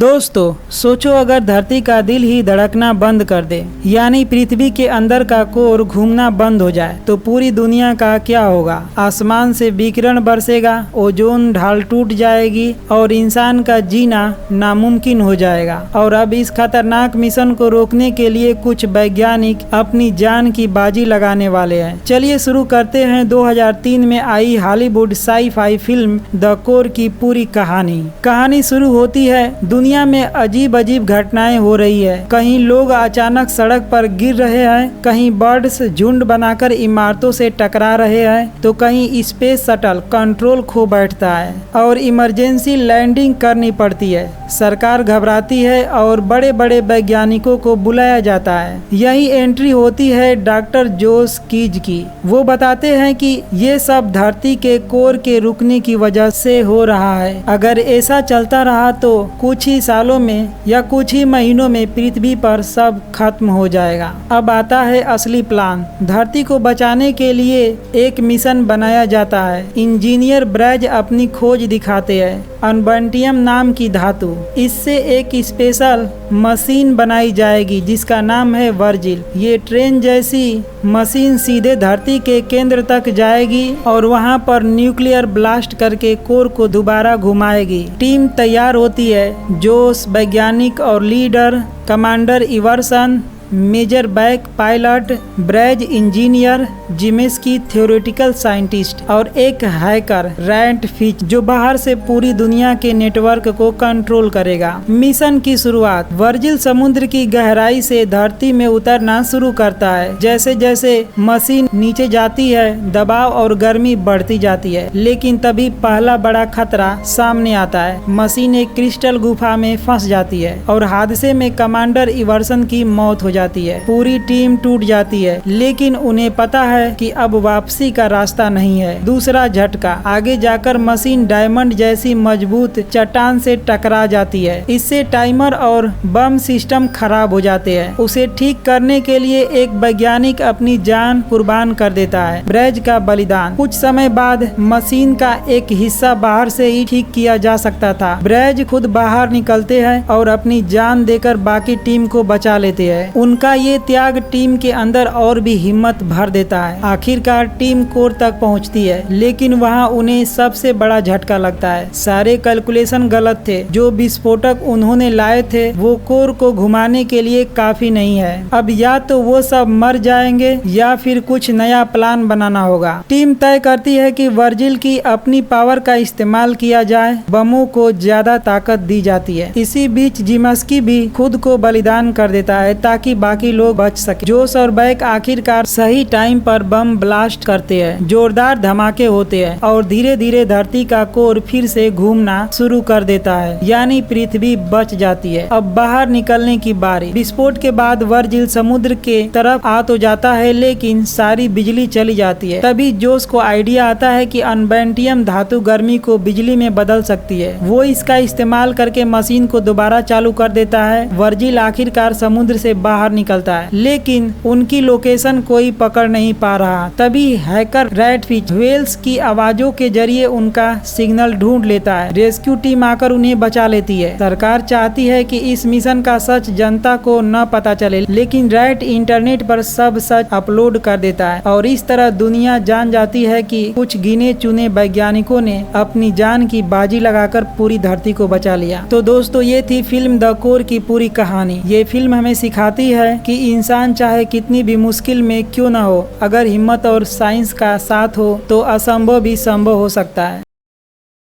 दोस्तों सोचो, अगर धरती का दिल ही धड़कना बंद कर दे, यानी पृथ्वी के अंदर का कोर घूमना बंद हो जाए, तो पूरी दुनिया का क्या होगा। आसमान से विकिरण बरसेगा, ओजोन ढाल टूट जाएगी और इंसान का जीना नामुमकिन हो जाएगा। और अब इस खतरनाक मिशन को रोकने के लिए कुछ वैज्ञानिक अपनी जान की बाजी लगाने वाले हैं। चलिए शुरू करते हैं 2003 में आई Hollywood sci-fi film the core की पूरी कहानी शुरू होती है। दुनिया में अजीब अजीब घटनाएं हो रही है। कहीं लोग अचानक सड़क पर गिर रहे हैं, कहीं बर्ड्स झुंड बनाकर इमारतों से टकरा रहे हैं, तो कहीं स्पेस शटल कंट्रोल खो बैठता है और इमरजेंसी लैंडिंग करनी पड़ती है। सरकार घबराती है और बड़े बड़े वैज्ञानिकों को बुलाया जाता है। यही एंट्री होती है डॉक्टर जोस कीज की। वो बताते हैं कि ये सब धरती के कोर के रुकने की वजह से हो रहा है। अगर ऐसा चलता रहा तो कुछ ही सालों में या कुछ ही महीनों में पृथ्वी पर सब खत्म हो जाएगा। अब आता है असली प्लान। धरती को बचाने के लिए एक मिशन बनाया जाता है। इंजीनियर ब्रैज अपनी खोज दिखाते हैं, अनबंटियम नाम की धातु। इससे एक स्पेशल मशीन बनाई जाएगी जिसका नाम है वर्जिल। ये ट्रेन जैसी मशीन सीधे धरती के केंद्र तक जाएगी और वहां पर न्यूक्लियर ब्लास्ट करके कोर को दोबारा घुमाएगी। टीम तैयार होती है। जोस वैज्ञानिक और leader, commander Iverson major Beck pilot, Braz engineer, Zimsky theoretical scientist और एक हैकर रैंट फिच जो बाहर से पूरी दुनिया के नेटवर्क को कंट्रोल करेगा। मिशन की शुरुआत वर्जिल समुद्र की गहराई से धरती में उतरना शुरू करता है। जैसे जैसे मशीन नीचे जाती है, दबाव और गर्मी बढ़ती जाती है। लेकिन तभी पहला बड़ा खतरा सामने आता है। मशीन एक क्रिस्टल गुफा में फंस जाती है और हादसे में कमांडर इवर्सन की मौत हो जाती है। पूरी टीम टूट जाती है, लेकिन उन्हें पता है कि अब वापसी का रास्ता नहीं है। दूसरा झटका, आगे जाकर मशीन डायमंड जैसी मजबूत चट्टान से टकरा जाती है। इससे टाइमर और बम सिस्टम खराब हो जाते हैं। उसे ठीक करने के लिए एक वैज्ञानिक अपनी जान कुर्बान कर देता है। ब्रैज का बलिदान। कुछ समय बाद मशीन का एक हिस्सा बाहर से ही ठीक किया जा सकता था। ब्रैज खुद बाहर निकलते हैं और अपनी जान देकर बाकी टीम को बचा लेते हैं। उनका ये त्याग टीम के अंदर और भी हिम्मत भर देता है। आखिरकार टीम कोर तक पहुंचती है, लेकिन वहां उन्हें सबसे बड़ा झटका लगता है। सारे कैलकुलेशन गलत थे। जो विस्फोटक उन्होंने लाए थे वो कोर को घुमाने के लिए काफी नहीं है। अब या तो वो सब मर जाएंगे या फिर कुछ नया प्लान बनाना होगा। टीम तय करती है कि वर्जिल की अपनी पावर का इस्तेमाल किया जाए। बमों को ज्यादा ताकत दी जाती है। इसी बीच जिमेस्की भी खुद को बलिदान कर देता है ताकि बाकी लोग बच सके। जोस और बैक आखिरकार सही टाइम पर बम ब्लास्ट करते हैं। जोरदार धमाके होते हैं और धीरे धीरे धरती का कोर फिर से घूमना शुरू कर देता है, यानी पृथ्वी बच जाती है। अब बाहर निकलने की बारी। विस्फोट के बाद वर्जिल समुद्र के तरफ आ तो जाता है, लेकिन सारी बिजली चली जाती है। तभी जोस को आइडिया आता है कि अनबेंटियम धातु गर्मी को बिजली में बदल सकती है। वो इसका इस्तेमाल करके मशीन को दोबारा चालू कर देता है। वर्जिल आखिरकार समुद्र से बाहर निकलता है, लेकिन उनकी लोकेशन कोई पकड़ नहीं पा रहा। तभी हैकर रैट फिच व्हेल्स की आवाजों के जरिए उनका सिग्नल ढूंढ लेता है। रेस्क्यू टीम आकर उन्हें बचा लेती है। सरकार चाहती है कि इस मिशन का सच जनता को न पता चले, लेकिन रैट इंटरनेट पर सब सच अपलोड कर देता है और इस तरह दुनिया जान जाती है कि कुछ गिने चुने वैज्ञानिकों ने अपनी जान की बाजी लगाकर पूरी धरती को बचा लिया। तो दोस्तों, ये थी फिल्म द कोर की पूरी कहानी। ये फिल्म हमें सिखाती है कि इंसान चाहे कितनी भी मुश्किल में क्यों न हो, अगर हिम्मत और साइंस का साथ हो तो असंभव भी संभव हो सकता है।